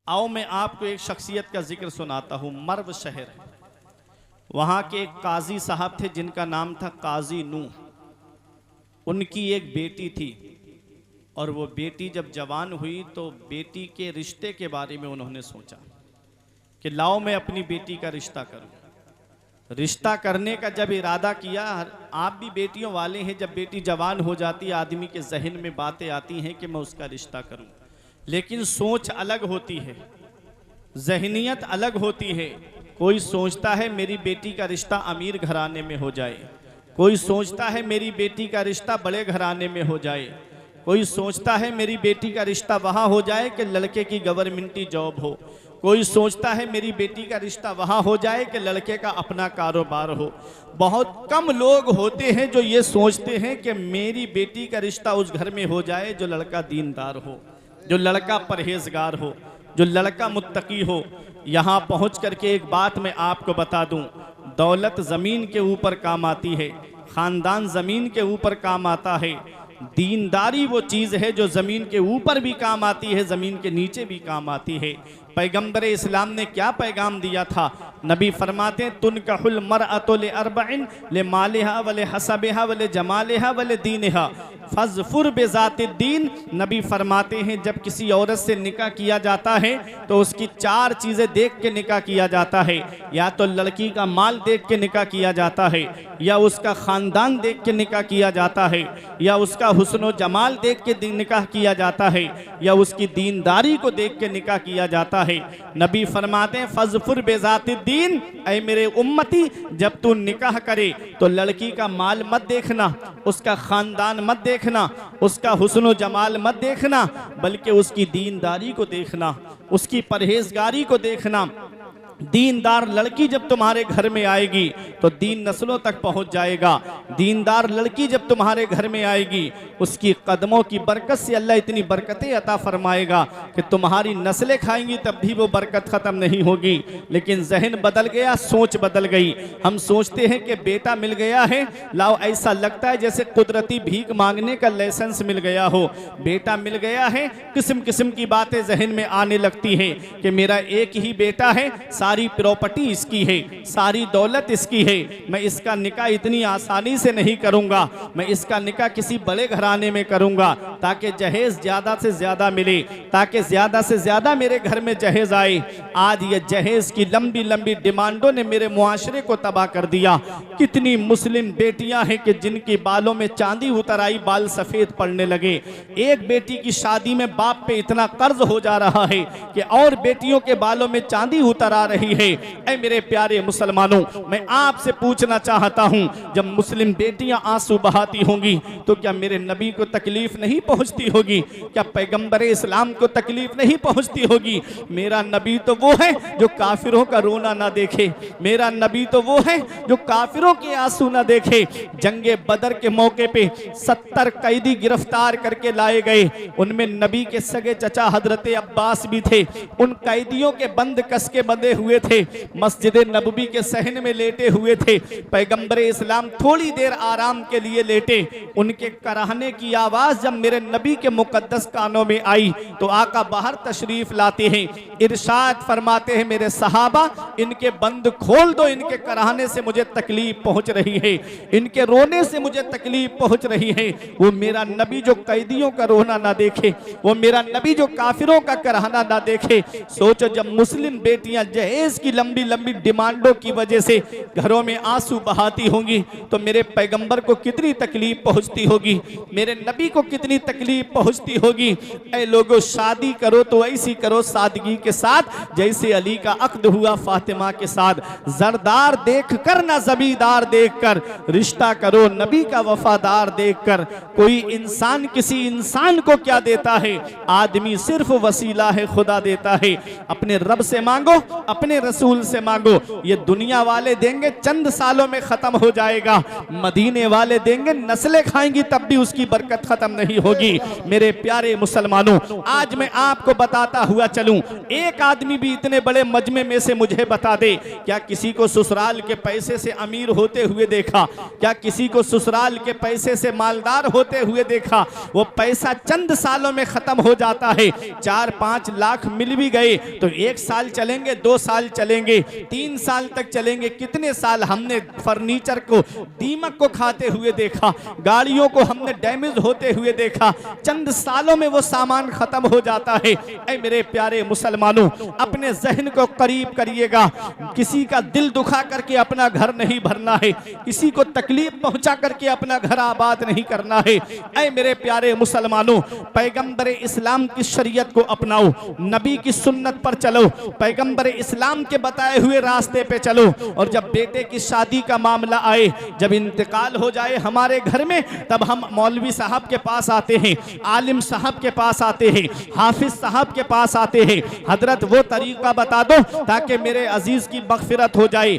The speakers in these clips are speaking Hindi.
आओ मैं आपको एक शख्सियत का जिक्र सुनाता हूँ। मर्व शहर, वहाँ के एक काजी साहब थे जिनका नाम था काजी नूह। उनकी एक बेटी थी और वो बेटी जब जवान हुई तो बेटी के रिश्ते के बारे में उन्होंने सोचा कि लाओ मैं अपनी बेटी का रिश्ता करूं। रिश्ता करने का जब इरादा किया, आप भी बेटियों वाले हैं, जब बेटी जवान हो जाती है आदमी के जहन में बातें आती हैं कि मैं उसका रिश्ता करूं, लेकिन सोच अलग होती है, जहनियत अलग होती है। कोई सोचता है मेरी बेटी का रिश्ता अमीर घराने में हो जाए, कोई सोचता है मेरी बेटी का रिश्ता बड़े घराने में हो जाए, कोई सोचता है मेरी बेटी का रिश्ता वहाँ हो जाए कि लड़के की गवर्नमेंटी जॉब हो, कोई सोचता है मेरी बेटी का रिश्ता वहाँ हो जाए कि लड़के का अपना कारोबार हो। बहुत कम लोग होते हैं जो ये सोचते हैं कि मेरी बेटी का रिश्ता उस घर में हो जाए जो लड़का दीनदार हो, जो लड़का परहेजगार हो, जो लड़का मुत्तकी हो। यहाँ पहुँच करके एक बात मैं आपको बता दूँ, दौलत ज़मीन के ऊपर काम आती है, ख़ानदान ज़मीन के ऊपर काम आता है। दीनदारी वो चीज़ है जो ज़मीन के ऊपर भी काम आती है, ज़मीन के नीचे भी काम आती है। पैगम्बर इस्लाम ने क्या पैगाम दिया था? नबी फरमाते तुनकहुल मरअतु लिअरबइन लिमालिहा वले हसबिहा वले जमालिहा वले दीनिहा फज़फुर बिज़ातिद्दीन। नबी फरमाते हैं जब किसी औरत से निकाह किया जाता है तो उसकी चार चीज़ें देख के निकाह किया जाता है। या तो लड़की का माल देख के निकाह किया जाता है, या उसका ख़ानदान देख के निकाह किया जाता है, या उसका हुस्न व जमाल देख के निकाह किया जाता है, या उसकी दीनदारी को देख के निकाह किया जाता है। नबी फरमाते हैं फज़फुर बिज़ातिद्दीन, ऐ मेरे उम्मती, जब तू निकाह करे तो लड़की का माल मत देखना, उसका ख़ानदान मत देखना, उसका हुस्न व जमाल मत देखना, बल्कि उसकी दीनदारी को देखना, उसकी परहेजगारी को देखना। दीनदार लड़की जब तुम्हारे घर में आएगी तो दीन नस्लों तक पहुंच जाएगा। दीनदार लड़की जब तुम्हारे घर में आएगी उसकी कदमों की बरकत से अल्लाह इतनी बरकतें अता फरमाएगा कि तुम्हारी नस्लें खाएंगी तब भी वो बरकत ख़त्म नहीं होगी। लेकिन जहन बदल गया, सोच बदल गई। हम सोचते हैं कि बेटा मिल गया है, लाओ, ऐसा लगता है जैसे कुदरती भीख मांगने का लाइसेंस मिल गया हो। बेटा मिल गया है, किस्म किस्म की बातें जहन में आने लगती हैं कि मेरा एक ही बेटा है, सारी प्रॉपर्टी इसकी है, सारी दौलत इसकी है, मैं इसका निकाह इतनी आसानी से नहीं करूंगा, मैं इसका निकाह किसी बड़े घराने में करूंगा ताकि जहेज ज़्यादा से ज़्यादा मिले, ताकि ज़्यादा से ज़्यादा मेरे घर में जहेज आए। आज ये जहेज की लंबी लंबी डिमांडों ने मेरे मुआशरे को तबाह कर दिया। कितनी मुस्लिम बेटियां हैं कि जिनकी बालों में चांदी उतर आई, बाल सफ़ेद पड़ने लगे। एक बेटी की शादी में बाप पे इतना कर्ज हो जा रहा है कि और बेटियों के बालों में चांदी उतर आ रही है। ऐ मेरे प्यारे मुसलमानों, मैं आपसे पूछना चाहता हूं, जब मुस्लिम बेटियां आंसू बहाती होंगी तो क्या मेरे नबी को तकलीफ नहीं पहुंचती होगी? क्या पैगंबर इस्लाम को तकलीफ नहीं पहुंचती होगी? मेरा नबी तो वो है जो काफिरों का रोना ना देखे, मेरा नबी तो वो है जो काफिरों के आंसू ना देखे। जंगे बदर के मौके पे 70 कैदी गिरफ्तार करके लाए गए, उनमें नबी के सगे चचा हजरत अब्बास भी थे। उन कैदियों के बंद कस के बंधे हुए थे, मस्जिद नबवी के सहन में लेटे हुए थे। पैगंबर इस्लाम थोड़ी देर आराम के लिए लेटे, उनके कराहने की आवाज जब मेरे नबी के मुकद्दस कानों में आई तो आका बाहर तशरीफ लाते हैं, इरशाद फरमाते हैं मेरे सहाबा इनके बंद खोल दो, इनके कराहने से मुझे तकलीफ पहुंच रही है, इनके रोने से मुझे तकलीफ पहुंच रही है। वो मेरा नबी जो कैदियों का रोना ना देखे, वो मेरा नबी जो काफिरों का कराहना ना देखे। सोचो जब मुस्लिम बेटियां जहेज की लंबी लंबी डिमांडों की वजह से घरों में आंसू बहाती होंगी तो मेरे पैगंबर को कितनी तकलीफ पहुंचती होगी, मेरे नबी को कितनी तकलीफ पहुंचती होगी। ऐ लोगों, शादी करो तो ऐसी करो सादगी के साथ जैसे अली का अक्द हुआ फातिमा के साथ। जरदार देख कर ना जमींदार देख कर, रिश्ता करो नबी का वफादार देख कर। कोई इंसान किसी इंसान को क्या देता है? आदमी सिर्फ वसीला है, खुदा देता है। अपने रब से मांगो, अपने रसूल से मांगो। ये दुनिया वाले देंगे चंद सालों में खत्म हो जाएगा, मदीने वाले देंगे नस्लें खाएंगी तब भी उसकी बरकत खत्म नहीं होगी। मेरे प्यारे मुसलमानों, आज मैं आपको बताता हुआ चलूं, एक आदमी भी इतने बड़े मजमे में से मुझे बता दे, क्या किसी को ससुराल के पैसे से अमीर होते हुए देखा? क्या किसी को ससुराल के पैसे से मालदार होते हुए देखा? वो पैसा चंद सालों में खत्म हो जाता है। 4-5 लाख मिल भी गए तो 1 साल चलेंगे, 2 साल चलेंगे, 3 साल तक चलेंगे। कितने साल हमने फर्नीचर को दीमक को खाते हुए देखा, गाड़ियों को हमने डैमेज होते हुए देखा। चंद सालों में वो सामान खत्म हो जाता है। ऐ मेरे प्यारे मुसलमानों, अपने जहन को करीब करिएगा। किसी का दिल दुखा करके अपना घर नहीं भरना है, किसी को तकलीफ पहुंचा करके अपना घर आबाद नहीं करना है। ऐ मेरे प्यारे मुसलमानों, पैगंबर इस्लाम की शरीयत को अपनाओ, नबी की सुन्नत पर चलो, पैगंबर इस्लाम के बताए हुए रास्ते पे चलो। और जब बेटे की शादी का मामला आए, जब इंतकाल हो जाए हमारे घर में, तब हम मौलवी साहब के पास आते हैं, आलिम साहब के पास आते हैं, हाफिज साहब के पास आते हैं। हजरत वो तरीका बता दो ताकि मेरे अजीज की मगफिरत हो जाए।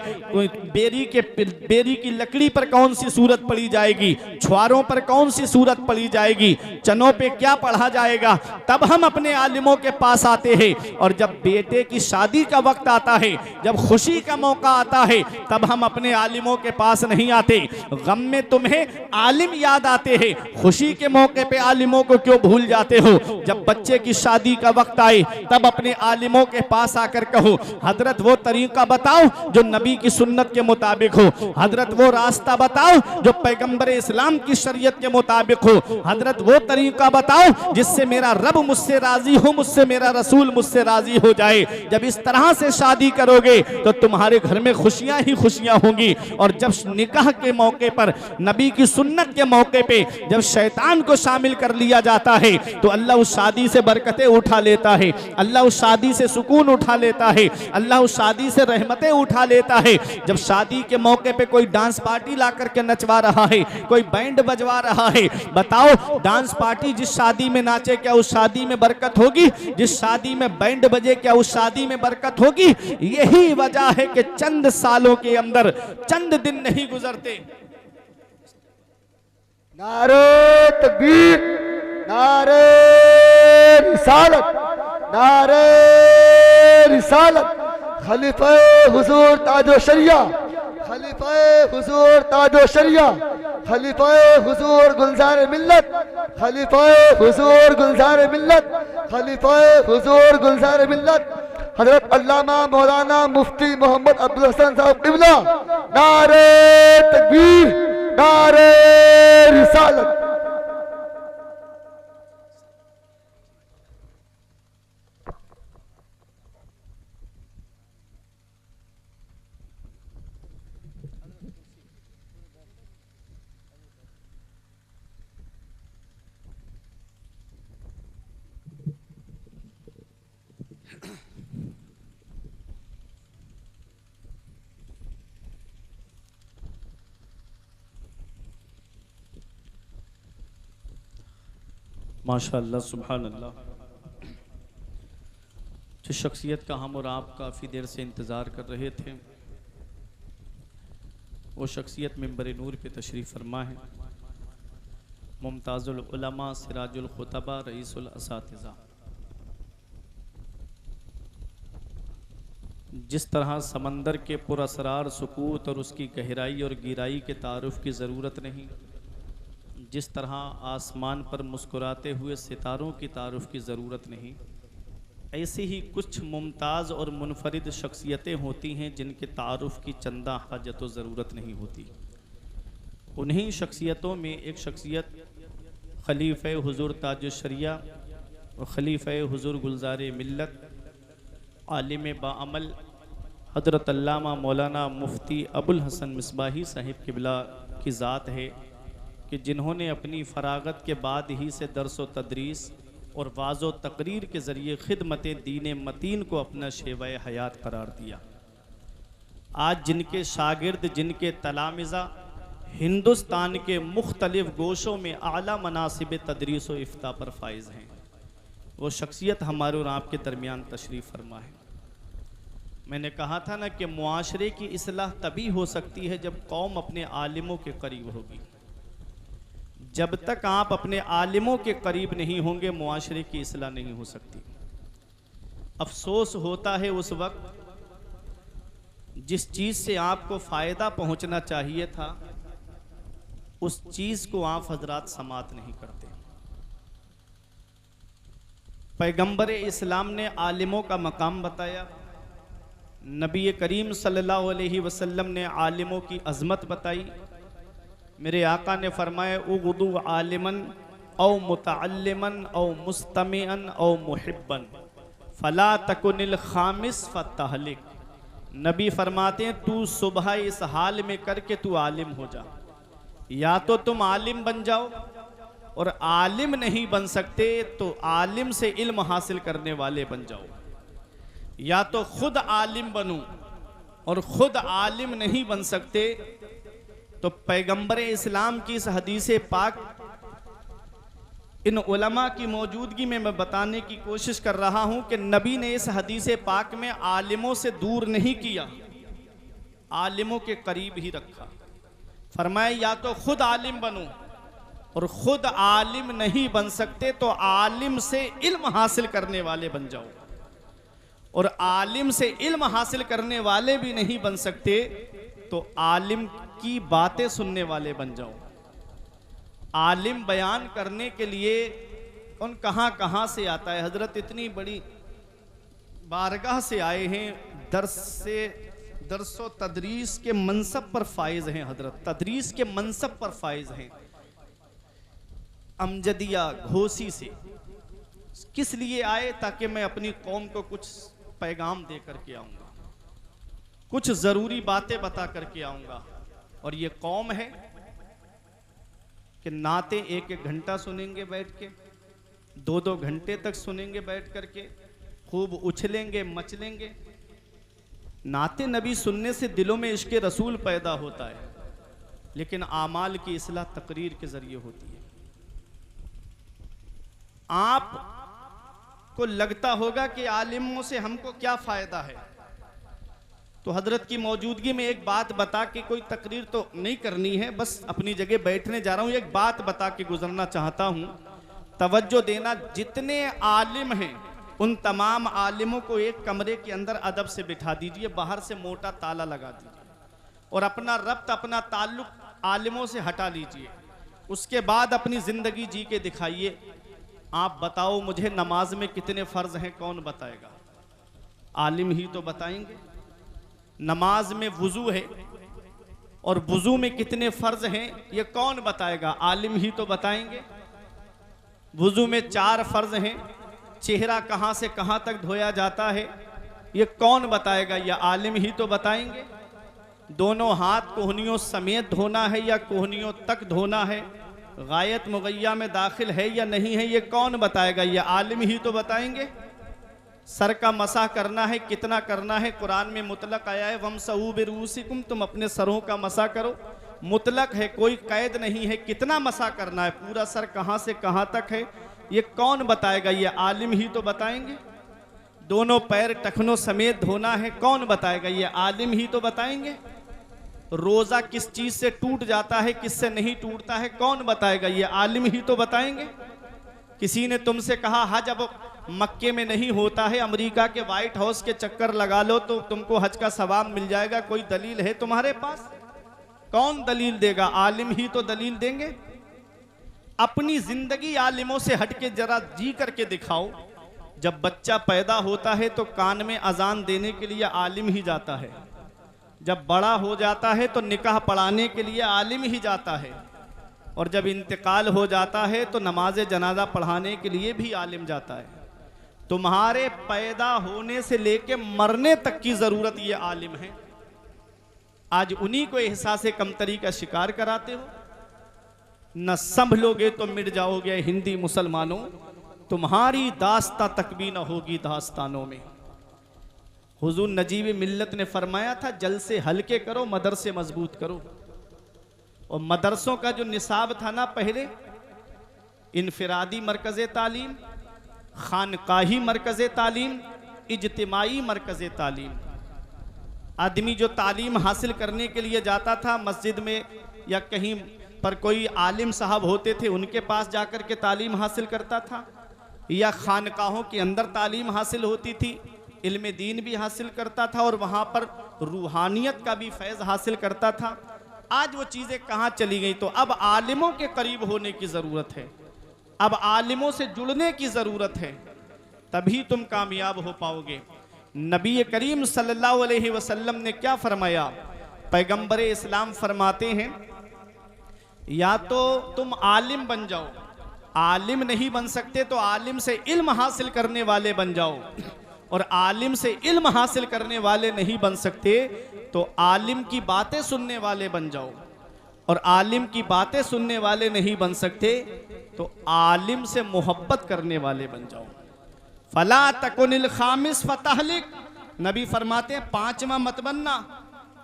बेरी की लकड़ी पर कौन सी सूरत पढ़ी जाएगी, छुआरों पर कौन सी सूरत पढ़ी जाएगी, चनों पे क्या पढ़ा जाएगा, तब हम अपने आलिमों के पास आते हैं। और जब बेटे की शादी का वक्त आता है, जब खुशी का मौका आता है, तब हम अपने आलिमों के पास नहीं आते। गम में तुम्हें आलिम याद आते हैं, खुशी के मौके पे आलिमों को क्यों भूल जाते हो? जब बच्चे की शादी का वक्त आए, तब अपने आलिमों के पास आकर कहो, हजरत वो तरीका बताओ जो नबी की सुन्नत के मुताबिक हो, हजरत वो रास्ता बताओ जो पैगंबर इस्लाम की शरीयत के मुताबिक हो, हजरत वो तरीका बताओ जिससे मेरा रब मुझसे राजी हो, मुझसे मेरा रसूल मुझसे राजी हो जाए। जब इस तरह से शादी करोगे तो तुम्हारे घर में खुशियां ही खुशियां होंगी। और जब निकाह के मौके पर, नबी की सुन्नत के मौके पे जब शैतान को शामिल कर लिया जाता है, तो अल्लाह उस शादी से बरकतें उठा लेता है, अल्लाह उस शादी से सुकून उठा लेता है, अल्लाह उस शादी से रहमतें उठा लेता है। जब शादी के मौके पे कोई डांस पार्टी ला करके नचवा रहा है, कोई बैंड बजवा रहा है, बताओ डांस पार्टी जिस शादी में नाचे क्या उस शादी में बरकत होगी? जिस शादी में बैंड बजे क्या उस शादी में बरकत होगी? यही वजह है कि चंद सालों के अंदर, चंद दिन नहीं गुजरते। नारे तकबीर, नारे रिसालत, नारे रिसालत, खलीफा हुजूर ताजो शरिया, खलीफा हुजूर ताजो शरिया, खलीफा हुजूर गुलजार मिल्लत, खलीफा हुजूर गुलजार मिल्लत, खलीफा हुजूर गुलजार मिल्लत, हजरत अल्लामा मौलाना मुफ्ती मोहम्मद अब्दुल हसन साहब क़िबला। नारे तकबीर, नारे रिसालत। माशाअल्लाह, सुभान अल्लाह। जिस शख्सियत का हम और आप काफ़ी देर से इंतज़ार कर रहे थे, वो शख्सियत मिंबर नूर पे तशरीफ़ फरमा है। मुमताज़ुल उलमा, सिराजुल खुतबा, रईसुल असातिज़ा। जिस तरह समंदर के पुरअसरार सुकूत और उसकी गहराई और गिराई के तारुफ की ज़रूरत नहीं, जिस तरह आसमान पर मुस्कुराते हुए सितारों की तारुफ की ज़रूरत नहीं, ऐसी ही कुछ मुमताज़ और मुनफरिद शख्सियतें होती हैं जिनके तारुफ की चंदा हाजत व ज़रूरत नहीं होती। उन्हीं शख्सियतों में एक शख्सियत खलीफ़े हुज़ूर ताजुश शरिया और खलीफ़े हुज़ूर गुलज़ार मिल्लत, आलिम बाअमल हज़रत अल्लामा मौलाना मुफ्ती अबुल हसन मिसबाही साहिब क़िबला की ज़ात है कि जिन्होंने अपनी फ़रागत के बाद ही से दर्स व तदरीस और वाज़ो तकरीर के ज़रिए खिदमत दीन मतीन को अपना शेवाए हयात करार दिया। आज जिनके शागिर्द, जिनके तलामिज़ा हिंदुस्तान के मुख्तलिफ़ गोशों में आला मनासिब तदरीस व इफ्ता पर फाइज़ हैं, वो शख्सियत हमारे और आपके दरमियान तशरीफ़ फरमा है। मैंने कहा था ना कि मुआशरे की इस्लाह तभी हो सकती है जब कौम अपने आलिमों के करीब होगी। जब तक आप अपने आलिमों के करीब नहीं होंगे, मुआशरे की इस्लाह नहीं हो सकती। अफसोस होता है उस वक्त जिस चीज़ से आपको फ़ायदा पहुंचना चाहिए था, उस चीज़ को आप हजरात समात नहीं करते। पैगंबर इस्लाम ने आलिमों का मकाम बताया, नबी करीम सल्लल्लाहु अलैहि वसल्लम ने आलिमों की अज़मत बताई। मेरे आका ने फरमाया उग़दू आलिमन औ मुतअल्लिमन औ मुस्तमिअन औ मुहिब्बन फला तकुनिल खामिस फतहलिक। नबी फरमाते हैं तू सुबह इस हाल में करके तू आलिम हो जा। या तो तुम आलिम बन जाओ, और आलिम नहीं बन सकते तो आलिम से इल्म हासिल करने वाले बन जाओ। या तो खुद आलिम बनूं, और खुद आलिम नहीं बन सकते तो पैगंबर इस्लाम की इस हदीस पाक इन उलमा की मौजूदगी में मैं बताने की कोशिश कर रहा हूं कि नबी ने इस हदीस पाक में आलिमों से दूर नहीं किया, आलिमों के करीब ही रखा। फरमाया या तो खुद आलिम बनो, और खुद आलिम नहीं बन सकते तो आलिम से इल्म हासिल करने वाले बन जाओ, और आलिम से इल्म हासिल करने वाले भी नहीं बन सकते तो आलिम की बातें सुनने वाले बन जाओ। आलिम बयान करने के लिए उन कहाँ से आता है। हजरत इतनी बड़ी बारगाह से आए हैं, दरसो तदरीस के मनसब पर फाइज हैं। हजरत तदरीस के मनसब पर फाइज हैं, अमजदिया घोसी से। किस लिए आए? ताकि मैं अपनी कौम को कुछ पैगाम दे करके आऊंगा, कुछ जरूरी बातें बता करके आऊंगा। और ये कौम है कि नाते एक एक घंटा सुनेंगे बैठ के, दो दो घंटे तक सुनेंगे बैठ करके, खूब उछलेंगे मचलेंगे। नाते नबी सुनने से दिलों में इश्क़ रसूल पैदा होता है, लेकिन आमाल की इस्लाह तकरीर के जरिए होती है। आप को लगता होगा कि आलिमों से हमको क्या फायदा है, तो हजरत की मौजूदगी में एक बात बता के, कोई तकरीर तो नहीं करनी है, बस अपनी जगह बैठने जा रहा हूं, एक बात बता के गुजरना चाहता हूं। तवज्जो देना, जितने आलिम हैं उन तमाम आलिमों को एक कमरे के अंदर अदब से बिठा दीजिए, बाहर से मोटा ताला लगा दीजिए, और अपना रब्त, अपना ताल्लुक आलिमों से हटा लीजिए। उसके बाद अपनी जिंदगी जी के दिखाइए। आप बताओ मुझे, नमाज में कितने फर्ज हैं, कौन बताएगा? आलिम ही तो बताएंगे। नमाज में वुजू है, और वुजू में कितने फर्ज हैं ये कौन बताएगा? आलिम ही तो बताएंगे। वुजू में 4 फर्ज हैं, चेहरा कहां से कहां तक धोया जाता है ये कौन बताएगा? ये आलिम ही तो बताएंगे। दोनों हाथ कोहनियों समेत धोना है या कोहनियों तक धोना है, गायत मुगैया में दाखिल है या नहीं है, ये कौन बताएगा? ये आलिम ही तो बताएंगे। सर का मसाह करना है, कितना करना है? कुरान में मुतलक आया है, वमसहू बिरूसिकुम, तुम अपने सरों का मसाह करो। मुतलक है, कोई कैद नहीं है, कितना मसाह करना है, पूरा सर कहां से कहां तक है, ये कौन बताएगा? ये आलिम ही तो बताएंगे। दोनों पैर टखनों समेत धोना है, कौन बताएगा? ये आलिम ही तो बताएंगे। रोजा किस चीज से टूट जाता है, किससे नहीं टूटता है, कौन बताएगा? ये आलिम ही तो बताएंगे। किसी ने तुमसे कहा हज अब मक्के में नहीं होता है, अमेरिका के व्हाइट हाउस के चक्कर लगा लो तो तुमको हज का सवाब मिल जाएगा, कोई दलील है तुम्हारे पास? कौन दलील देगा? आलिम ही तो दलील देंगे। अपनी जिंदगी आलिमों से हटके जरा जी करके दिखाओ। जब बच्चा पैदा होता है तो कान में अजान देने के लिए आलिम ही जाता है, जब बड़ा हो जाता है तो निकाह पढ़ाने के लिए आलिम ही जाता है, और जब इंतकाल हो जाता है तो नमाज जनाजा पढ़ाने के लिए भी आलिम जाता है। तुम्हारे पैदा होने से लेके मरने तक की जरूरत ये आलिम है। आज उन्हीं को एहसास कमतरी का शिकार कराते हो। न संभलोगे तो मिट जाओगे हिंदी मुसलमानों, तुम्हारी दास्तां तक भी न होगी दास्तानों में। हुजूर नजीब मिल्लत ने फरमाया था, जल से हल्के करो, मदरसे मजबूत करो। और मदरसों का जो निसाब था ना, पहले इनफिरादी मरकज़ तालीम, खानकाही मरकज़ तालीम, इज्तिमाई मरकज़ तालीम, आदमी जो तालीम हासिल करने के लिए जाता था मस्जिद में या कहीं पर कोई आलिम साहब होते थे उनके पास जाकर के तालीम हासिल करता था, या खानकाहों के अंदर तालीम हासिल होती थी, इल्म दीन भी हासिल करता था और वहाँ पर रूहानियत का भी फैज़ हासिल करता था। आज वो चीज़ें कहाँ चली गई? तो अब आलिमों के करीब होने की ज़रूरत है, अब आलिमों से जुड़ने की ज़रूरत है, तभी तुम कामयाब हो पाओगे। नबी करीम सल्लल्लाहु अलैहि वसल्लम ने क्या फरमाया? पैगंबर इस्लाम फरमाते हैं, या तो तुम आलिम बन जाओ, आलिम नहीं बन सकते तो आलिम से इल्म हासिल करने वाले बन जाओ, और आलिम से इल्म हासिल करने वाले नहीं बन सकते तो आलिम की बातें सुनने वाले बन जाओ, और आलिम की बातें सुनने वाले नहीं बन सकते तो आलिम से मोहब्बत करने वाले बन जाओ। फला तकुनिल खामिस फतहलिक, नबी फरमाते हैं पांचवा मत बनना,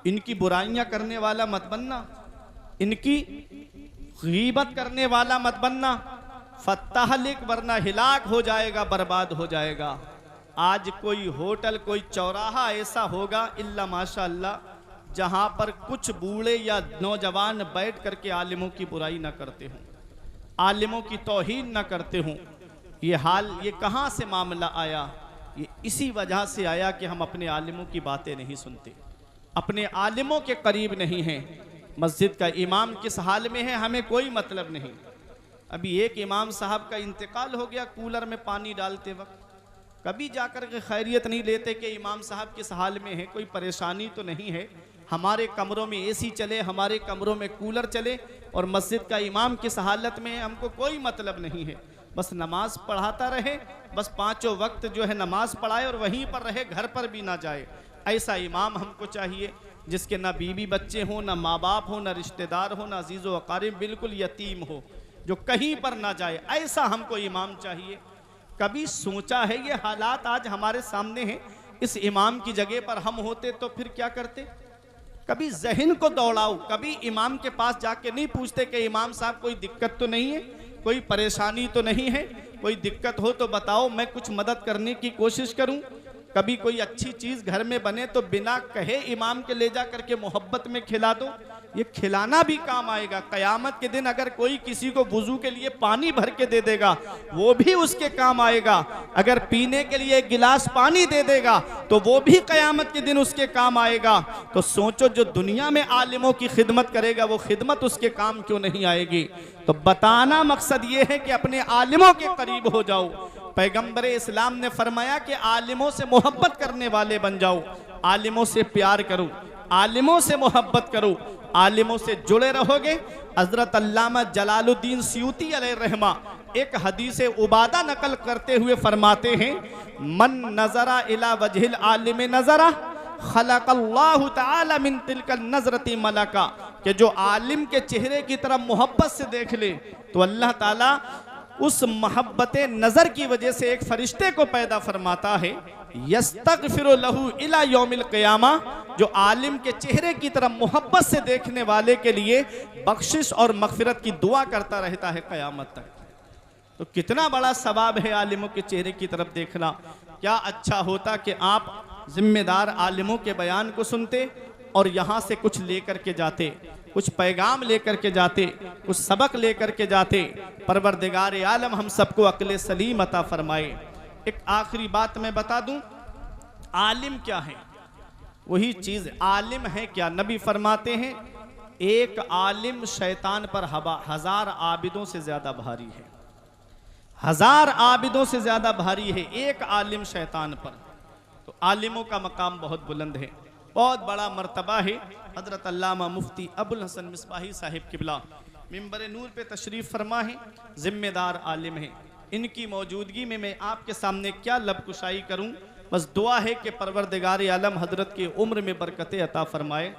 इनकी बुराइयां करने वाला मत बनना, इनकी गीबत करने वाला मत बनना, फतहलिक वरना हिलाक हो जाएगा, बर्बाद हो जाएगा। आज कोई होटल कोई चौराहा ऐसा होगा इल्ला माशाअल्लाह जहां पर कुछ बूढ़े या नौजवान बैठ करके आलिमों की बुराई ना करते हों, आलिमों की तौहीन ना करते हों। ये हाल ये कहाँ से मामला आया? ये इसी वजह से आया कि हम अपने आलिमों की बातें नहीं सुनते, अपने आलिमों के करीब नहीं हैं। मस्जिद का इमाम किस हाल में है हमें कोई मतलब नहीं। अभी एक इमाम साहब का इंतकाल हो गया कूलर में पानी डालते वक्त, कभी जाकर के खैरियत नहीं लेते कि इमाम साहब किस हाल में है, कोई परेशानी तो नहीं है, हमारे कमरों में एसी चले, हमारे कमरों में कूलर चले, और मस्जिद का इमाम किस हालत में है हमको कोई मतलब नहीं है। बस नमाज पढ़ाता रहे, बस पांचों वक्त जो है नमाज पढ़ाए और वहीं पर रहे, घर पर भी ना जाए। ऐसा इमाम हमको चाहिए जिसके ना बीवी बच्चे हों, ना माँ बाप हो, ना रिश्तेदार हो, ना अजीज़ो अकारिब, बिल्कुल यतीम हो, जो कहीं पर ना जाए, ऐसा हमको इमाम चाहिए। कभी सोचा है ये हालात आज हमारे सामने हैं, इस इमाम की जगह पर हम होते तो फिर क्या करते? कभी जहन को दौड़ाओ, कभी इमाम के पास जाके नहीं पूछते कि इमाम साहब कोई दिक्कत तो नहीं है, कोई परेशानी तो नहीं है, कोई दिक्कत हो तो बताओ, मैं कुछ मदद करने की कोशिश करूं। कभी कोई अच्छी चीज़ घर में बने तो बिना कहे इमाम के ले जा करके मोहब्बत में खिला दो, ये खिलाना भी काम आएगा। क़यामत के दिन अगर कोई किसी को वुज़ू के लिए पानी भर के दे देगा वो भी उसके काम आएगा, अगर पीने के लिए एक गिलास पानी दे देगा तो वो भी क़यामत के दिन उसके काम आएगा। तो सोचो जो दुनिया में आलिमों की खिदमत करेगा वो खिदमत उसके काम क्यों नहीं आएगी? तो बताना मकसद ये है कि अपने आलिमों के करीब हो जाओ। पैगंबर इस्लाम ने फरमाया कि आलिमों से मोहब्बत करने वाले बन जाओ, आलिमों से प्यार करो, आलिमों से मोहब्बत करो, आलिमों से जुड़े रहोगे। हजरत अल्लामा जलालुद्दीन सयूती अलैहिर्रहमा एक हदीस उबादा नकल करते हुए फरमाते हैं, मन नजरा इला वजहिल आलिम नजरा खलक़ल्लाहु तआला मिन तिलकल नजरती मलका, कि जो आलिम के चेहरे की तरफ मोहब्बत से देख ले तो अल्लाह ताला उस मोहब्बत नज़र की वजह से एक फरिश्ते को पैदा फरमाता है, यस्तगफिरु लहू इला यौमिल क़ियामा, जो आलिम के चेहरे की तरफ मोहब्बत से देखने वाले के लिए बख्शिश और मग़फ़िरत की दुआ करता रहता है क़यामत तक। तो कितना बड़ा सवाब है आलिमों के चेहरे की तरफ देखना। क्या अच्छा होता कि आप जिम्मेदार आलिमों के बयान को सुनते और यहाँ से कुछ लेकर के जाते, कुछ पैगाम लेकर के जाते, कुछ सबक लेकर के जाते। परवरदिगार आलम हम सबको अक्ल सलीम अता फरमाए। एक आखिरी बात मैं बता दूं, आलिम क्या है? वही चीज़ आलिम है क्या? नबी फरमाते हैं एक आलिम शैतान पर 1000 आबिदों से ज़्यादा भारी है, 1000 आबिदों से ज़्यादा भारी है एक आलिम शैतान पर। तो आलिमों का मकाम बहुत बुलंद है, बहुत बड़ा मर्तबा है। हजरत अल्लामा मुफ्ती अबुल हसन मिसबाही साहिब किबला मिंबर नूर पे तशरीफ़ फरमा है, ज़िम्मेदार आलिम है। इनकी मौजूदगी में मैं आपके सामने क्या लबकुशाई करूं, बस दुआ है कि परवरदिगार आलम हजरत की उम्र में बरकतें अता फरमाए।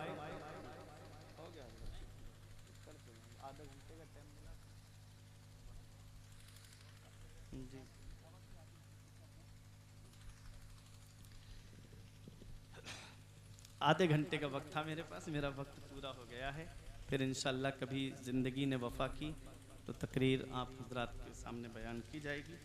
आधे घंटे का वक्त था मेरे पास, मेरा वक्त पूरा हो गया है। फिर इंशाअल्लाह कभी ज़िंदगी ने वफ़ा की तो तकरीर आप हज़रात के सामने बयान की जाएगी।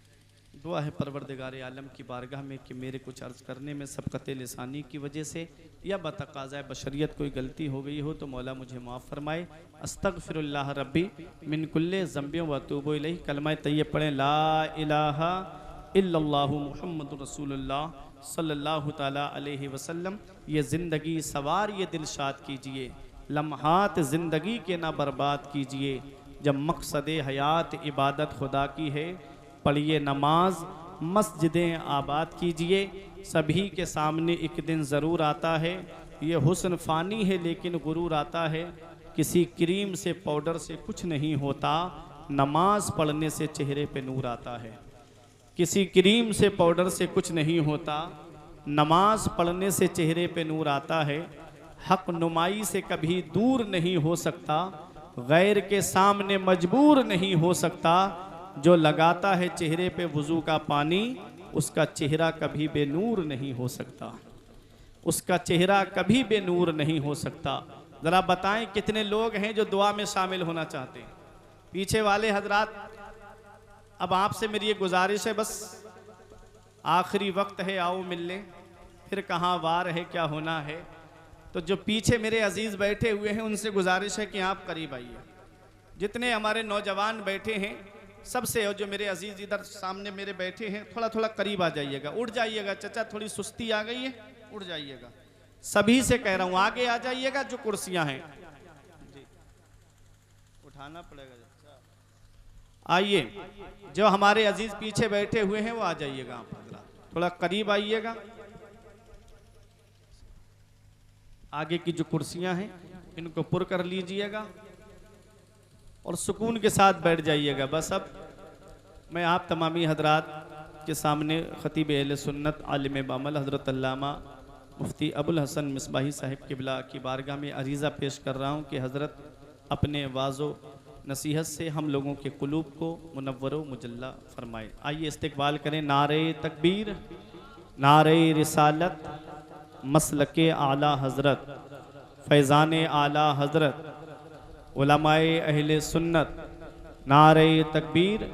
दुआ है परवरदिगार आलम की बारगाह में कि मेरे कुछ अर्ज़ करने में सबक़त लिसानी की वजह से या बतक़ाज़ा बशरियत कोई गलती हो गई हो तो मौला मुझे माफ़ फरमाए। अस्तग़फिरुल्लाह रब्बी मिन कुल्ले ज़ंबियों व अतूबु इलैहि। कलमा तय्यब पढ़ें, ला इलाहा इल्लल्लाहु मुहम्मदुर रसूलुल्लाह सल्लल्लाहु ताला अलैहि वसल्लम। ये ज़िंदगी सवार ये दिलशाद कीजिए, लम्हात ज़िंदगी के ना बर्बाद कीजिए। जब मकसद हयात इबादत खुदा की है, पढ़िए नमाज, मस्जिदें आबाद कीजिए। सभी के सामने एक दिन ज़रूर आता है, ये हुस्न फ़ानी है लेकिन गुरूर आता है। किसी क्रीम से पाउडर से कुछ नहीं होता, नमाज पढ़ने से चेहरे पे नूर आता है। किसी क्रीम से पाउडर से कुछ नहीं होता, नमाज पढ़ने से चेहरे पे नूर आता है। हक नुमाई से कभी दूर नहीं हो सकता, गैर के सामने मजबूर नहीं हो सकता। जो लगाता है चेहरे पे वुज़ू का पानी, उसका चेहरा कभी बेनूर नहीं हो सकता, उसका चेहरा कभी बेनूर नहीं हो सकता। ज़रा बताएं कितने लोग हैं जो दुआ में शामिल होना चाहते हैं? पीछे वाले हजरात, अब आपसे मेरी ये गुजारिश है, बस आखिरी वक्त है, आओ मिल लें, फिर कहाँ वार है क्या होना है। तो जो पीछे मेरे अजीज़ बैठे हुए हैं उनसे गुजारिश है कि आप करीब आइए। जितने हमारे नौजवान बैठे हैं सबसे, और जो मेरे अजीज़ इधर सामने मेरे बैठे हैं, थोड़ा थोड़ा करीब आ जाइएगा। उठ जाइएगा चचा, थोड़ी सुस्ती आ गई है, उठ जाइएगा। सभी से कह रहा हूँ आगे आ जाइएगा, जो कुर्सियां हैं जी उठाना पड़ेगा। आइए, जो हमारे अजीज पीछे बैठे हुए हैं वो आ जाइएगा, आप थोड़ा करीब आइएगा। आगे की जो कुर्सियां हैं इनको पुर कर लीजिएगा और सुकून के साथ बैठ जाइएगा। बस अब मैं आप तमामी हजरात के सामने खतीब अहले सुन्नत आलिम बामल हज़रत अल्लामा मुफ्ती अबुल हसन मिसबाही साहिब क़िबला की बारगाह में अरीज़ा पेश कर रहा हूँ कि हज़रत अपने वाज़ो नसीहत से हम लोगों के कुलूब को मुनव्वर मुजल्ला फरमाए। आइए इस्तिक़बाल करें। नारे तकबीर, नारे रिसालत, मसलके आला हज़रत, फैज़ान आला हज़रत, उलमाए अहले सुन्नत। नारे तकबीर,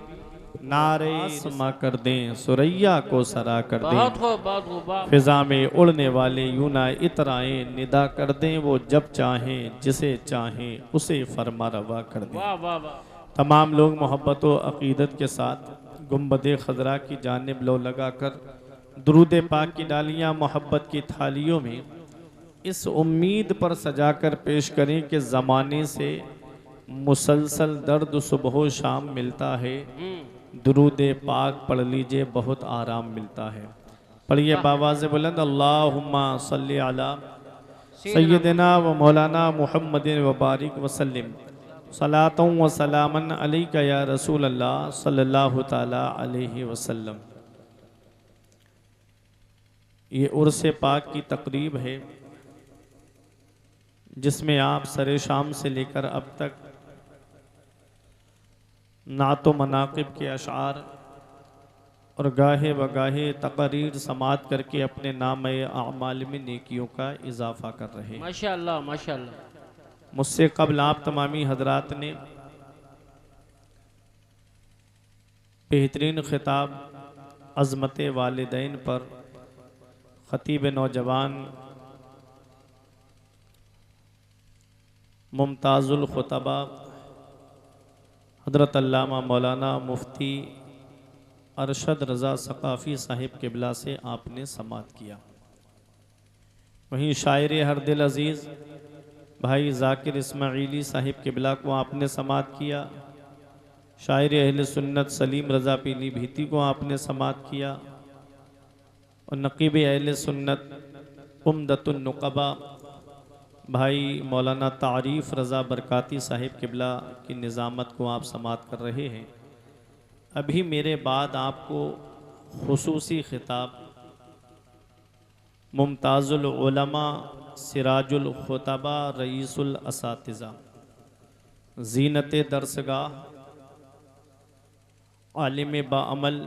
नारे समा कर दें, सुरैया को सरा कर दें। फिजा में उड़ने वाले यूना इतराएं, निदा कर दें वो जब चाहें, जिसे चाहें उसे फरमा रवा कर दें। तमाम लोग मोहब्बत व अक़ीदत के साथ गुंबद खजरा की जानिब लो लगाकर दुरूद पाक की डालियाँ मोहब्बत की थालियों में इस उम्मीद पर सजाकर पेश करें कि ज़माने से मुसलसल दर्द सुबह शाम मिलता है। दुरूद पाक पढ़ लीजिए, बहुत आराम मिलता है। पढ़िए बावाज़ बुलंद, अल्लाहुम्मा सल्ली अला सय्यदना व मौलाना मुहम्मदिन व बारिक वसल्लिम सलातों व सलामन अलैका या रसूल अल्लाह सल्लल्लाहु ताला अलैहि वसल्लम। ये उर्स पाक की तकरीब है जिसमें आप सरे शाम से लेकर अब तक नातो मनाक़िब के अशार और गाहे बगाहे तकरीर समात करके अपने नाम आमाल में नेकियों का इजाफ़ा कर रहे हैं। माशाअल्लाह माशाअल्लाह। मुझसे कबल आप तमामी हजरात ने बेहतरीन खिताब अज़मत वालिदैन पर ख़तीब नौजवान मुमताज़ुल खुतबा हज़रत अल्लामा मौलाना मुफ्ती अरशद रज़ा सक़ाफ़ी साहिब क़िबला से आपने समात किया। वहीं शायर हर दिल अज़ीज़ भाई ज़ाकिर इस्माइली साहिब क़िबला को आपने समात किया। शायर अहले सुन्नत सलीम रज़ा पीली भीती को आपने समात किया और नक़ीब अहले सुन्नत उम्दतुन नुक़बा भाई मौलाना तारीफ़ रज़ा बरकाती साहिब क़िबला की निज़ामत को आप समात कर रहे हैं। अभी मेरे बाद आपको खुसूसी खिताब मुमताज़ुल उलमा सिराजुल खुतबा रईसुल असातिज़ा ज़ीनत दरसगाह आलिम बाअमल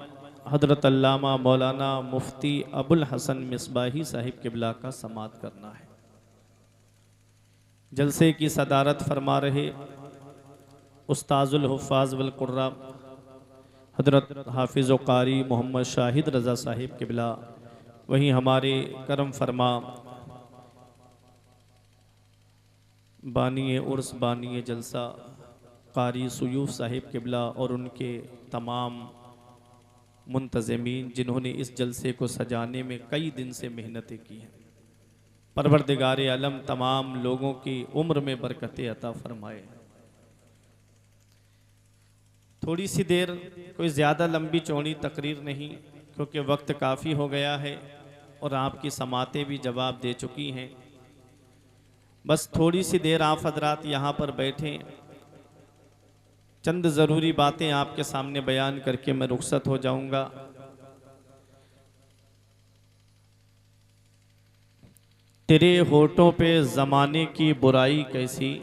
हज़रत अल्लामा मौलाना मुफ्ती अबुल हसन मिसबाही साहिब क़िबला का समात करना है। जलसे की सदारत फरमा रहे उस्ताजुल हुफ़ाज़ वल क़ुर्रा हजरत हाफिज़ व कारी मोहम्मद शाहिद रज़ा साहिब क़िबला, वहीं हमारे करम फरमा बानी उर्स बानी जलसा कारी सुयूफ साहिब क़िबला और उनके तमाम मुंतज़मीन जिन्होंने इस जलसे को सजाने में कई दिन से मेहनतें की हैं। परवरदिगार आलम तमाम लोगों की उम्र में बरकतें अता फरमाए। थोड़ी सी देर, कोई ज़्यादा लंबी चौड़ी तकरीर नहीं, क्योंकि वक्त काफ़ी हो गया है और आपकी समातें भी जवाब दे चुकी हैं। बस थोड़ी सी देर आप हजरात यहाँ पर बैठें, चंद ज़रूरी बातें आपके सामने बयान करके मैं रुखसत हो जाऊँगा। तेरे होठों पे ज़माने की बुराई कैसी,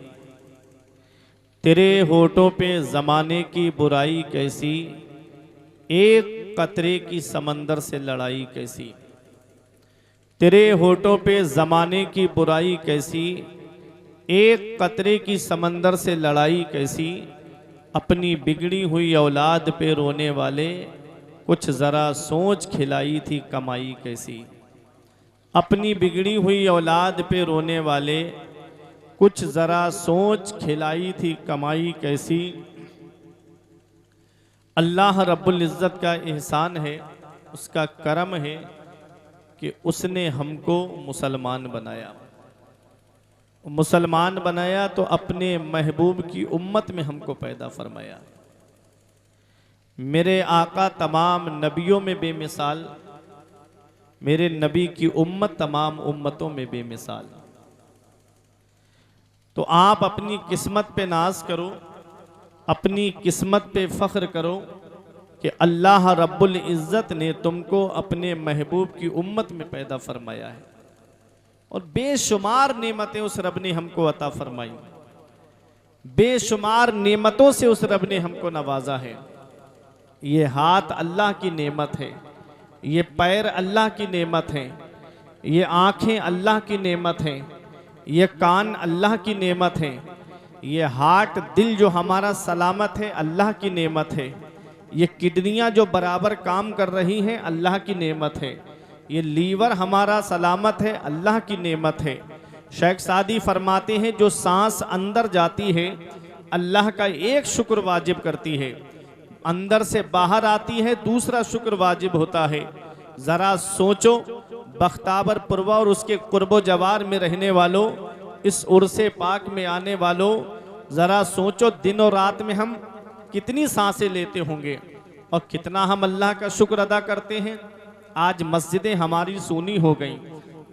तेरे होठों पे ज़माने की बुराई कैसी, एक कतरे की समंदर से लड़ाई कैसी। तेरे होठों पे ज़माने की बुराई कैसी, एक कतरे की समंदर से लड़ाई कैसी। अपनी बिगड़ी हुई औलाद पे रोने वाले, कुछ ज़रा सोच खिलाई थी कमाई कैसी। अपनी बिगड़ी हुई औलाद पे रोने वाले, कुछ ज़रा सोच खिलाई थी कमाई कैसी। अल्लाह रब्बुल इज़्ज़त का एहसान है, उसका करम है कि उसने हमको मुसलमान बनाया। मुसलमान बनाया तो अपने महबूब की उम्मत में हमको पैदा फरमाया। मेरे आका तमाम नबियों में बेमिसाल, मेरे नबी की उम्मत तमाम उम्मतों में बेमिसाल। तो आप अपनी किस्मत पे नाज करो, अपनी किस्मत पे फ़ख्र करो कि अल्लाह रब्बुल इज़्ज़त ने तुमको अपने महबूब की उम्मत में पैदा फरमाया है और बेशुमार नेमतें उस रब ने हमको अता फरमाई, बेशुमार नेमतों से उस रब ने हमको नवाजा है। ये हाथ अल्लाह की नेमत है, ये पैर अल्लाह की नेमत है, ये आँखें अल्लाह की नेमत हैं, ये कान अल्लाह की नेमत है, ये हार्ट दिल जो हमारा सलामत है अल्लाह की नेमत है, ये किडनियाँ जो बराबर काम कर रही हैं अल्लाह की नेमत है, ये लीवर हमारा सलामत है अल्लाह की नेमत है। शेख सादी फरमाते हैं जो सांस अंदर जाती है अल्लाह का एक शुक्र वाजिब करती है, अंदर से बाहर आती है दूसरा शुक्र वाजिब होता है। ज़रा सोचो बख्तावर पुरवा और उसके कुर्बो जवार में रहने वालों, इस उर्से पाक में आने वालों, ज़रा सोचो दिन और रात में हम कितनी सांसें लेते होंगे और कितना हम अल्लाह का शुक्र अदा करते हैं। आज मस्जिदें हमारी सूनी हो गई,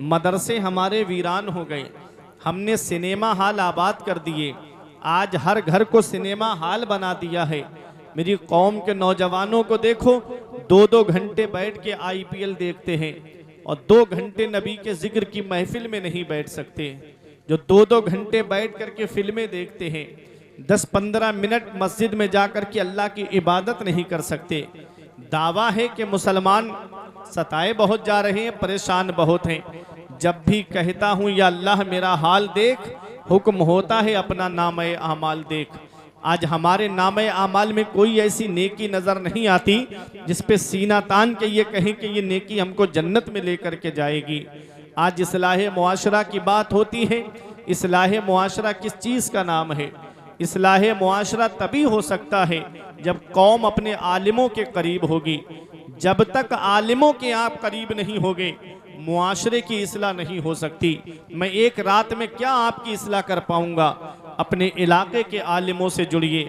मदरसे हमारे वीरान हो गए, हमने सिनेमा हॉल आबाद कर दिए, आज हर घर को सिनेमा हॉल बना दिया है। मेरी कौम के नौजवानों को देखो, 2-2 घंटे बैठ के IPL देखते हैं और 2 घंटे नबी के जिक्र की महफिल में नहीं बैठ सकते। जो 2-2 घंटे बैठ करके फिल्में देखते हैं, 10-15 मिनट मस्जिद में जाकर के अल्लाह की इबादत नहीं कर सकते। दावा है कि मुसलमान सताए बहुत जा रहे हैं, परेशान बहुत हैं। जब भी कहता हूँ या अल्लाह मेरा हाल देख, हुक्म होता है अपना नामे आमाल देख। आज हमारे नामे आमाल में कोई ऐसी नेकी नज़र नहीं आती जिस पे सीना तान के ये कहें कि ये नेकी हमको जन्नत में लेकर के जाएगी। आज इस्लाह मुआशरा की बात होती है। इस्लाह मुआशरा किस चीज़ का नाम है? इस्लाह मुआशरा तभी हो सकता है जब कौम अपने आलिमों के करीब होगी। जब तक आलिमों के आप करीब नहीं होगे, मुआशरे की इस्लाह नहीं हो सकती। मैं एक रात में क्या आपकी इस्लाह कर पाऊंगा? अपने इलाके के आलिमों से जुड़िए,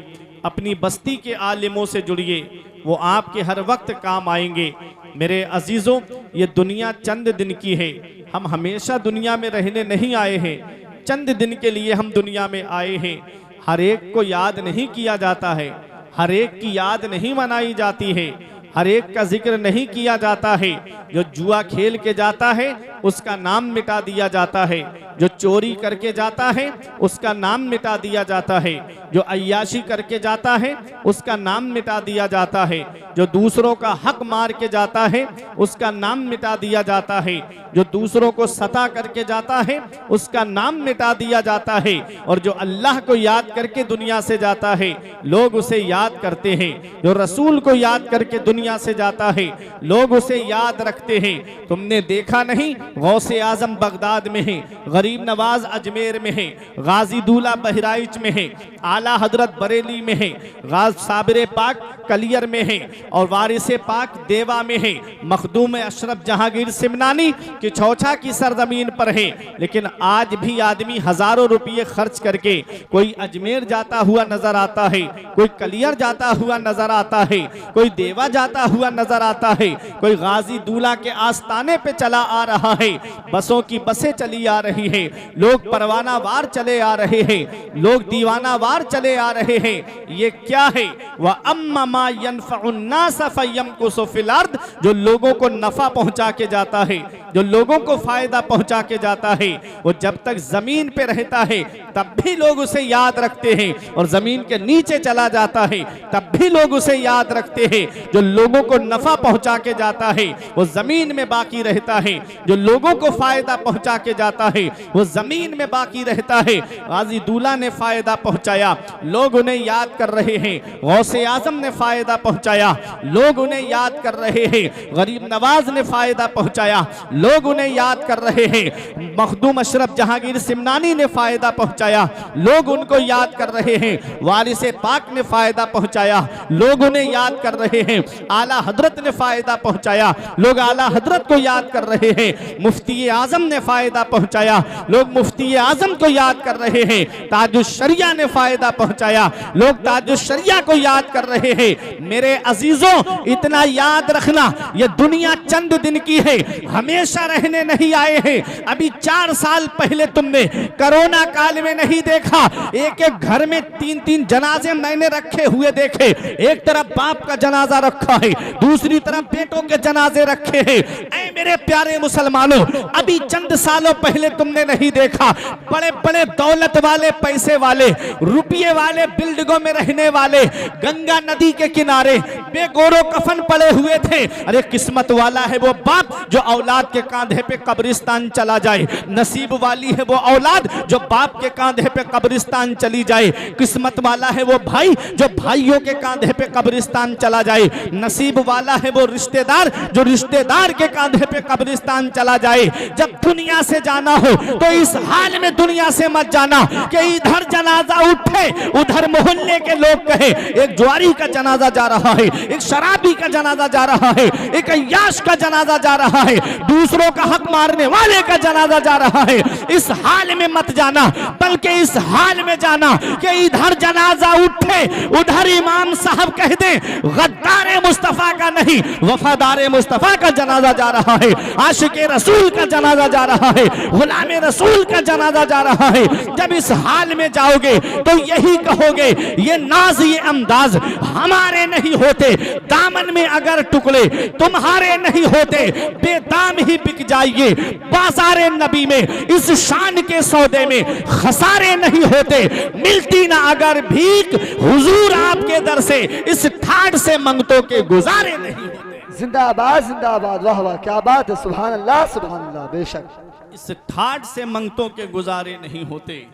अपनी बस्ती के आलिमों से जुड़िए, वो आपके हर वक्त काम आएंगे। मेरे अजीज़ों, ये दुनिया चंद दिन की है, हम हमेशा दुनिया में रहने नहीं आए हैं, चंद दिन के लिए हम दुनिया में आए हैं। हर एक को याद नहीं किया जाता है, हर एक की याद नहीं मनाई जाती है, हर एक का जिक्र नहीं किया जाता है। जो जुआ खेल के जाता है उसका नाम मिटा दिया जाता है, जो चोरी करके जाता है उसका नाम मिटा दिया जाता है, जो अय्याशी करके जाता है उसका नाम मिटा दिया जाता है, जो दूसरों का हक मार के जाता है उसका नाम मिटा दिया जाता है, जो दूसरों को सता करके जाता है उसका नाम मिटा दिया जाता है, और जो अल्लाह को याद करके दुनिया से जाता है लोग उसे याद करते हैं, जो रसूल को याद करके दुनिया से जाता है लोग उसे याद रखते हैं। तुमने देखा नहीं, गौसे आजम बगदाद में है, गरीब नवाज अजमेर में है, गाजी दूल्हा बहराइच में है, आला हजरत बरेली में है, गाज साबिर पाक कलियर में है, और वारिसे पाक देवा में है, मखदूम अशरफ जहांगीर सिमनानी की छौछा की सरजमीन पर है। लेकिन आज भी आदमी हजारों रुपये खर्च करके कोई अजमेर जाता हुआ नजर आता है, कोई कलियर जाता हुआ नजर आता है, कोई देवा जाता हुआ नजर आता है, कोई गाजी दूल्हा के आस्ताने पे चला आ रहा है, बसों की बसें चली आ रही है, लोग परवाना वार चले आ रहे हैं, लोग दीवाना वार चले आ रहे हैं। ये क्या है? वह अम्मा मा यनफउन्नास फयमकुसु फिल अर्द, जो लोगों को नफा पहुंचा के जाता है, जो लोगों को फायदा पहुंचा के जाता है, वो जब तक जमीन पे रहता है तब भी लोग उसे याद रखते हैं, और जमीन के नीचे चला जाता है तब भी लोग उसे याद रखते हैं। जो लोगों को नफा पहुंचा के जाता है वो जमीन में बाकी रहता है, जो लोगों को फायदा पहुंचा के जाता है वो जमीन में बाकी रहता है। गाजी दूल्हा ने फायदा पहुंचाया, लोग उन्हें याद कर रहे हैं। गौसे आजम ने फायदा पहुंचाया, लोग उन्हें याद कर रहे हैं। गरीब नवाज ने फायदा पहुंचाया, लोग उन्हें याद कर रहे हैं। मखदूम अशरफ जहांगीर सिमनानी ने फायदा पहुंचाया, लोग उनको याद कर रहे हैं। वारिसे पाक ने फायदा पहुंचाया, लोग उन्हें याद कर रहे हैं। आला हजरत ने फायदा पहुंचाया, लोग आला हजरत को याद कर रहे हैं। मुफ्ती आजम ने फायदा पहुंचाया, लोग मुफ्ती आजम को याद कर रहे हैं। ताजुश शरिया ने फायदा पहुंचाया, लोग ताजुश शरिया को याद कर रहे हैं। मेरे अजीजों, इतना याद रखना, ये दुनिया चंद दिन की है, हमेशा रहने नहीं आए हैं। अभी 4 साल पहले तुमने कोरोना काल में नहीं देखा, एक एक घर में 3-3 जनाजे मैंने रखे हुए देखे। एक तरफ बाप का जनाजा रखा है, दूसरी तरफ बेटों के जनाजे रखे हैं। ऐ मेरे प्यारे मुसलमानों, अभी चंद सालों पहले तुमने नहीं देखा, बड़े बड़े दौलत वाले, पैसे वाले, रुपये वाले, बिल्डिंगों में रहने वाले गंगा नदी के किनारे बेगोरो कफन पड़े हुए थे। अरे किस्मत वाला है वो बाप जो औलाद के कांधे पे कब्रिस्तान चला जाए, नसीब वाली है वो औलाद जो बाप के कांधे पे कब्रिस्तान चली जाए, किस्मत वाला है वो भाई जो भाइयों के कांधे पे कब्रिस्तान चला जाए, नसीब वाला है वो रिश्तेदार जो रिश्तेदार के कांधे पे कब्रिस्तान चला जाए। जब दुनिया से जाना हो तो इस हाल में दुनिया से मत जाना कि इधर जनाजा उठे उधर मोहल्ले के लोग कहे एक जुआरी का जनाजा जा रहा है, एक शराबी का जनाजा जा रहा है, एक अय्याश का जनाजा जा रहा है, दूसरों का हक मारने वाले का जनाजा जा रहा है। इस हाल में मत जाना, बल्कि इस हाल में जाना कि इधर जनाजा उठे उधर इमाम साहब कह दे गद्दार मुस्तफा का नहीं, वफादार मुस्तफा का जनाजा जा रहा है, आशिके रसूल का जनाजा जा रहा है, गुलामे रसूल का जनाजा जा रहा है। जब इस हाल में जाओगे तो यही कहोगे ये नाज ये अंदाज हमारे नहीं होते, दामन में अगर टुकड़े तुम्हारे नहीं होते, बेदाम ही बिक जाइए बाजारे नबी में, इस शान के सौदे में खसारे नहीं होते। मिलती ना अगर भीख हुजूर आपके दर से, इस ठाट से मंगतों के गुजारे नहीं होते। जिंदाबाद जिंदाबाद, वाह वाह, क्या बात है, सुभान अल्लाह सुभान अल्लाह। बेशक इस ठाट से मंगतों के गुजारे नहीं होते।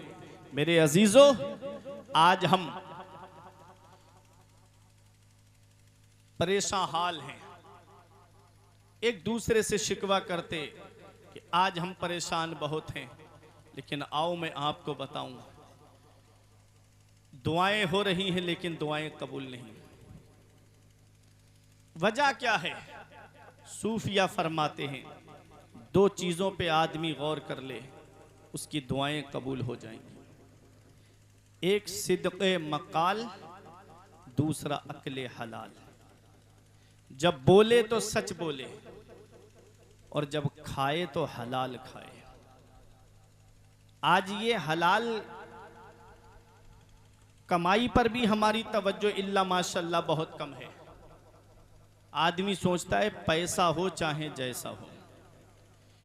मेरे अजीजों, आज हम परेशान हाल हैं, एक दूसरे से शिकवा करते कि आज हम परेशान बहुत हैं। लेकिन आओ मैं आपको बताऊं, दुआएं हो रही हैं लेकिन दुआएं कबूल नहीं। वजह क्या है? सूफिया फरमाते हैं 2 चीजों पे आदमी गौर कर ले, उसकी दुआएं कबूल हो जाएंगी। एक सिद्क़े मकाल, दूसरा अक्ले हलाल। जब बोले तो सच बोले, और जब खाए तो हलाल खाए। आज ये हलाल कमाई पर भी हमारी तवज्जो इल्ला माशाल्लाह बहुत कम है। आदमी सोचता है पैसा हो चाहे जैसा हो,